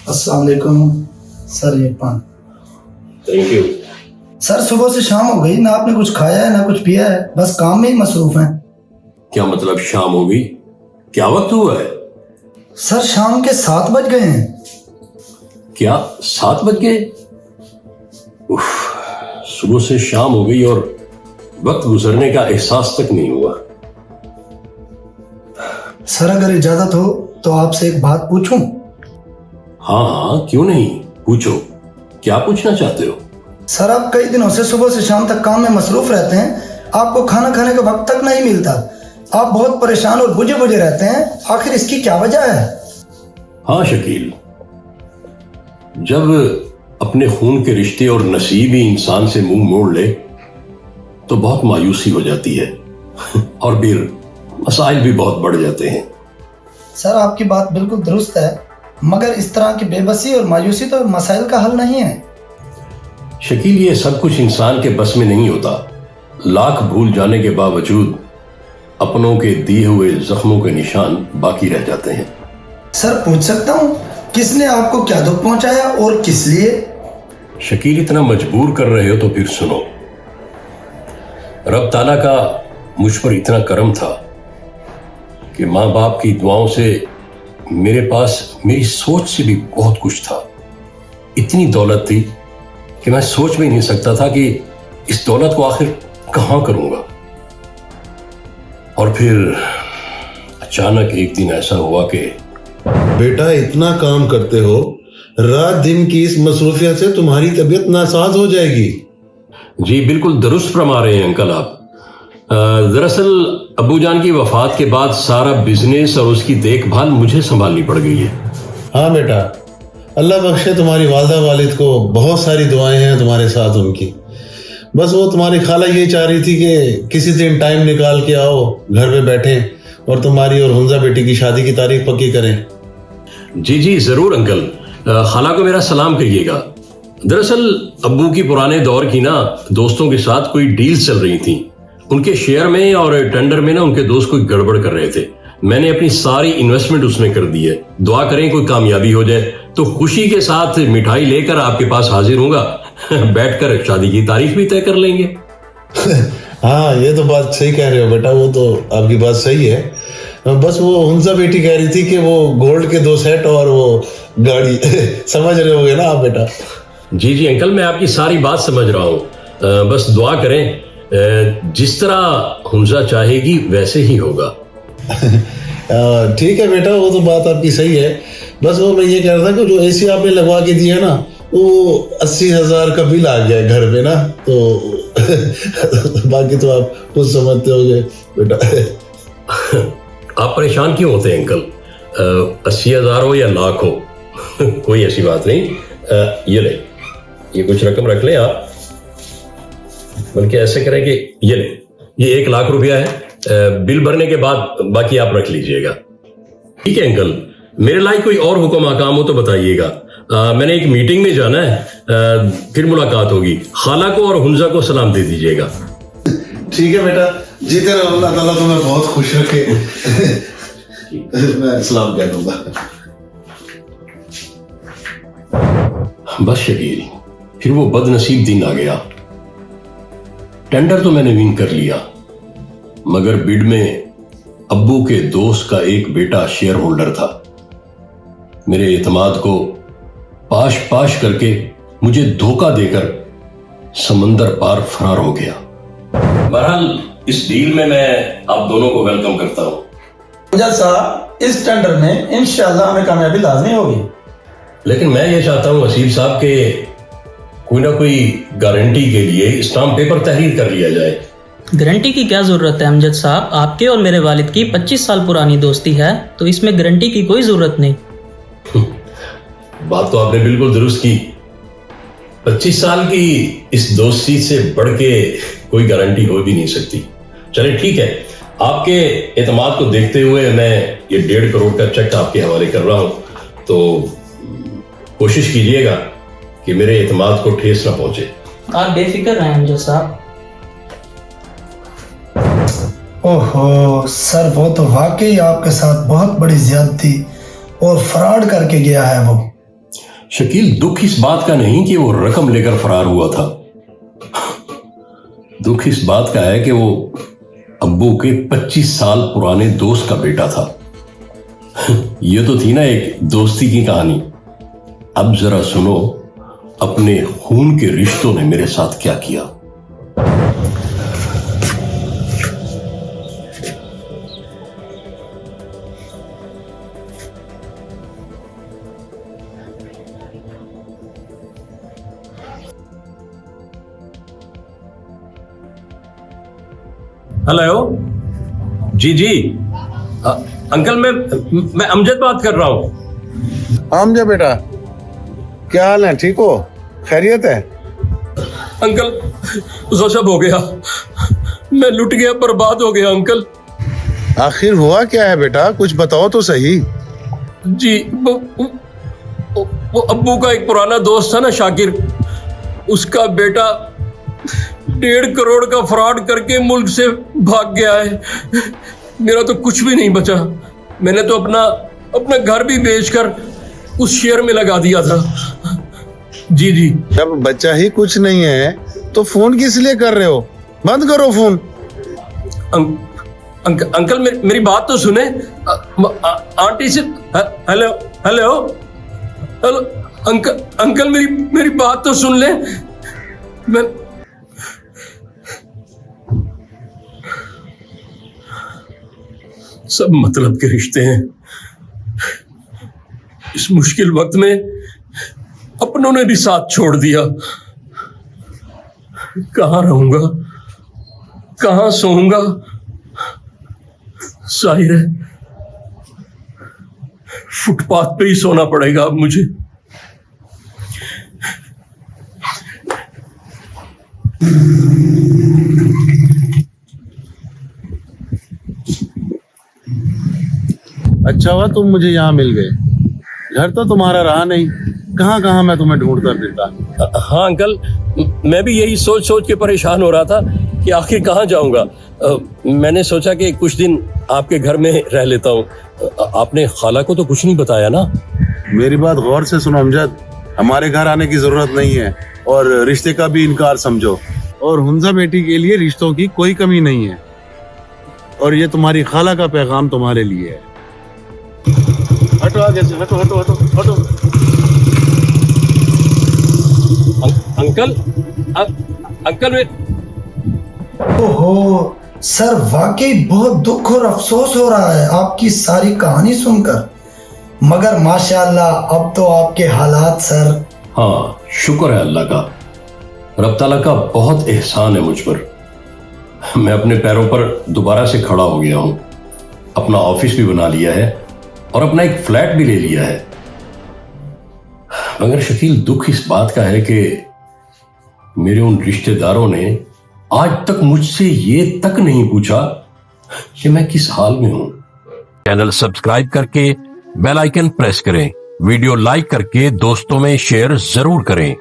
अस्सलाम वालेकुम सर, ये पान। Thank you. सर सुबह से शाम हो गई, ना आपने कुछ खाया है ना कुछ पिया है, बस काम में ही मसरूफ हैं। क्या मतलब शाम हो गई? क्या वक्त हुआ है? सर शाम के 7 बज गए हैं। क्या 7 बज गए? उफ, सुबह से शाम हो गई और वक्त गुजरने का एहसास तक नहीं हुआ। सर अगर इजाजत हो तो आपसे एक बात पूछूं? हाँ हाँ, क्यों नहीं, पूछो। क्या पूछना चाहते हो? सर आप कई दिनों से सुबह से शाम तक काम में मसरूफ रहते हैं, आपको खाना खाने का वक्त तक नहीं मिलता, आप बहुत परेशान और बुझे बुझे रहते हैं, आखिर इसकी क्या वजह है? हाँ शकील, जब अपने खून के रिश्ते और नसीब ही इंसान से मुंह मोड़ ले तो बहुत मायूसी हो जाती है और फिर मसाइल भी बहुत बढ़ जाते हैं। सर आपकी बात बिल्कुल दुरुस्त है, मगर इस तरह की बेबसी और मायूसी तो मसाइल का हल नहीं है। शकील, ये सब कुछ इंसान के बस में नहीं होता। लाख भूल जाने के बावजूद अपनों के दिए हुए जख्मों के निशान बाकी रह जाते हैं। सर पूछ सकता हूँ किसने आपको क्या दुख पहुंचाया और किस लिए? शकील, इतना मजबूर कर रहे हो तो फिर सुनो। रब ताला का मुझ पर इतना करम था कि माँ बाप की दुआओं से मेरे पास मेरी सोच से भी बहुत कुछ था। इतनी दौलत थी कि मैं सोच भी नहीं सकता था कि इस दौलत को आखिर कहाँ करूंगा। और फिर अचानक एक दिन ऐसा हुआ कि बेटा इतना काम करते हो, रात दिन की इस मसरूफियत से तुम्हारी तबीयत नासाज हो जाएगी। जी बिल्कुल दुरुस्त फरमा रहे हैं अंकल आप। दरअसल अब्बूजान की वफात के बाद सारा बिजनेस और उसकी देखभाल मुझे संभालनी पड़ गई है। हाँ बेटा, अल्लाह बख्शे तुम्हारी वालदा वालिद को, बहुत सारी दुआएं हैं तुम्हारे साथ उनकी। बस वो तुम्हारी खाला ये चाह रही थी कि किसी दिन टाइम निकाल के आओ, घर पे बैठें और तुम्हारी और हुंजा बेटी की शादी की तारीख पक्की करें। जी जी जरूर अंकल, खाला को मेरा सलाम कहिएगा। दरअसल अब्बू की पुराने दौर की ना दोस्तों के साथ कोई डील चल रही थी। उनके शेयर में और टेंडर में ना उनके दोस्त कोई गड़बड़ कर रहे थे। मैंने अपनी सारी इन्वेस्टमेंट उसमें कर दी है। दुआ करें कोई कामयाबी हो जाए तो खुशी के साथ मिठाई लेकर आपके पास हाजिर होगा बैठकर शादी की तारीख भी तय कर लेंगे। हाँ ये तो बात सही कह रहे हो बेटा, वो तो आपकी बात सही है। बस वो हुंजा बेटी कह रही थी कि वो गोल्ड के 2 सेट और वो गाड़ी समझ रहे होगे ना आप बेटा? जी जी अंकल, मैं आपकी सारी बात समझ रहा हूँ। बस दुआ करें जिस तरह हुंजा चाहेगी वैसे ही होगा। ठीक है बेटा, वो तो बात आपकी सही है। बस वो मैं ये कह रहा था कि जो एसी आपने लगवा के दिया ना, वो 80,000 का बिल आ गया घर पे ना, तो बाकी तो आप खुद समझते होगे बेटा। आप परेशान क्यों होते हैं अंकल? 80,000 हो या लाख हो कोई ऐसी बात नहीं। ये ले, ये कुछ रकम रख ले आप, बल्कि ऐसे करें कि ये ले, ये 1 लाख रुपया है। बिल भरने के बाद बाकी आप रख लीजिएगा। ठीक है अंकल, मेरे लायक कोई और हुक्म आकाम हो तो बताइएगा। मैंने एक मीटिंग में जाना है, फिर मुलाकात होगी। खाला को और हुंजा को सलाम दे दीजिएगा। ठीक है बेटा, जीते रहो, अल्लाह ताला तुम्हें बहुत खुश रखे। मैं सलाम कह दूंगा। बस शकील, फिर वो बदनसीब दिन आ गया। टेंडर तो मैंने विन कर लिया, मगर बिड में अब्बू के दोस्त का एक बेटा शेयर होल्डर था। मेरे एतमाद को पाश पाश करके मुझे धोखा देकर समंदर पार फरार हो गया। बहरहाल इस डील में मैं आप दोनों को वेलकम करता हूं। हुंजा साहब, इस टेंडर में इंशाल्लाह हमें कामयाबी लाजमी होगी। लेकिन मैं ये चाहता हूं वसीम साहब के कोई ना कोई गारंटी के लिए स्टाम्प पेपर तहरीर कर लिया जाए। गारंटी की क्या जरूरत है अमजद साहब? आपके और मेरे वालिद की 25 साल पुरानी दोस्ती है, तो इसमें गारंटी की कोई जरूरत नहीं। बात तो आपने बिल्कुल दुरुस्त की। 25 साल की इस दोस्ती से बढ़ के कोई गारंटी हो भी नहीं सकती। चले ठीक है, आपके एतमाद को देखते हुए मैं ये 1.5 करोड़ का चेक आपके हवाले कर रहा हूं, तो कोशिश कीजिएगा कि मेरे एतमाद को ठेस ना पहुंचे। आप बेफिक्र रहें अमजद साहब। ओहो सर, वो तो वाकई आपके साथ बहुत बड़ी ज्यादती और फ्रॉड करके गया है वो। शकील, दुख इस बात का नहीं कि वो रकम लेकर फरार हुआ था। दुख इस बात का है कि वो अब्बू के 25 साल पुराने दोस्त का बेटा था। ये तो थी ना एक दोस्ती की कहानी। अब जरा सुनो अपने खून के रिश्तों ने मेरे साथ क्या किया। हेलो जी जी अंकल, मैं अमजद बात कर रहा हूँ। आमजा बेटा, क्या हाल है? ठीक हो? खैरियत है? अंकल, गजब हो गया, मैं लुट गया, बर्बाद हो गया अंकल। आखिर हुआ क्या है बेटा? कुछ बताओ तो सही। जी वो अब्बू का एक पुराना दोस्त था ना, शाकिर, उसका बेटा 1.5 करोड़ का फ्रॉड करके मुल्क से भाग गया है। मेरा तो कुछ भी नहीं बचा। मैंने तो अपना घर भी बेचकर उस शेयर में लगा दिया था। जी जी। जब बच्चा ही कुछ नहीं है तो फोन किस लिए कर रहे हो? बंद करो फोन। अंकल मेरी बात तो सुने। आंटी से हेलो हेलो हेलो अंकल मेरी बात तो सुन ले। मैं सब मतलब के रिश्ते हैं। इस मुश्किल वक्त में अपनों ने भी साथ छोड़ दिया। कहां रहूंगा, कहां सोऊंगा? जाहिर है फुटपाथ पे ही सोना पड़ेगा अब मुझे। अच्छा हुआ तुम मुझे यहाँ मिल गए। घर तो तुम्हारा रहा नहीं, कहाँ कहाँ मैं तुम्हें ढूंढता फिरता। हाँ अंकल, मैं भी यही सोच सोच के परेशान हो रहा था कि आखिर कहाँ जाऊंगा। मैंने सोचा कि कुछ दिन आपके घर में रह लेता हूँ। आपने खाला को तो कुछ नहीं बताया ना? मेरी बात गौर से सुनो अमजद, हमारे घर आने की जरूरत नहीं है और रिश्ते का भी इनकार समझो। और हुंजा बेटी के लिए रिश्तों की कोई कमी नहीं है। और ये तुम्हारी खाला का पैगाम तुम्हारे लिए है। हटो आगे से, हटो हटो हटो हटो। अंकल ओहो सर, वाकई बहुत दुख और अफसोस हो रहा है आपकी सारी कहानी सुनकर। मगर माशाअल्लाह अब तो आपके हालात सर। हाँ, शुक्र है अल्लाह का। रब ताला का बहुत एहसान है मुझ पर। मैं अपने पैरों पर दोबारा से खड़ा हो गया हूं। अपना ऑफिस भी बना लिया है और अपना एक फ्लैट भी ले लिया है। मगर शकील, दुख इस बात का है कि मेरे उन रिश्तेदारों ने आज तक मुझसे ये तक नहीं पूछा कि मैं किस हाल में हूं। चैनल सब्सक्राइब करके बेल आइकन प्रेस करें। वीडियो लाइक करके दोस्तों में शेयर जरूर करें।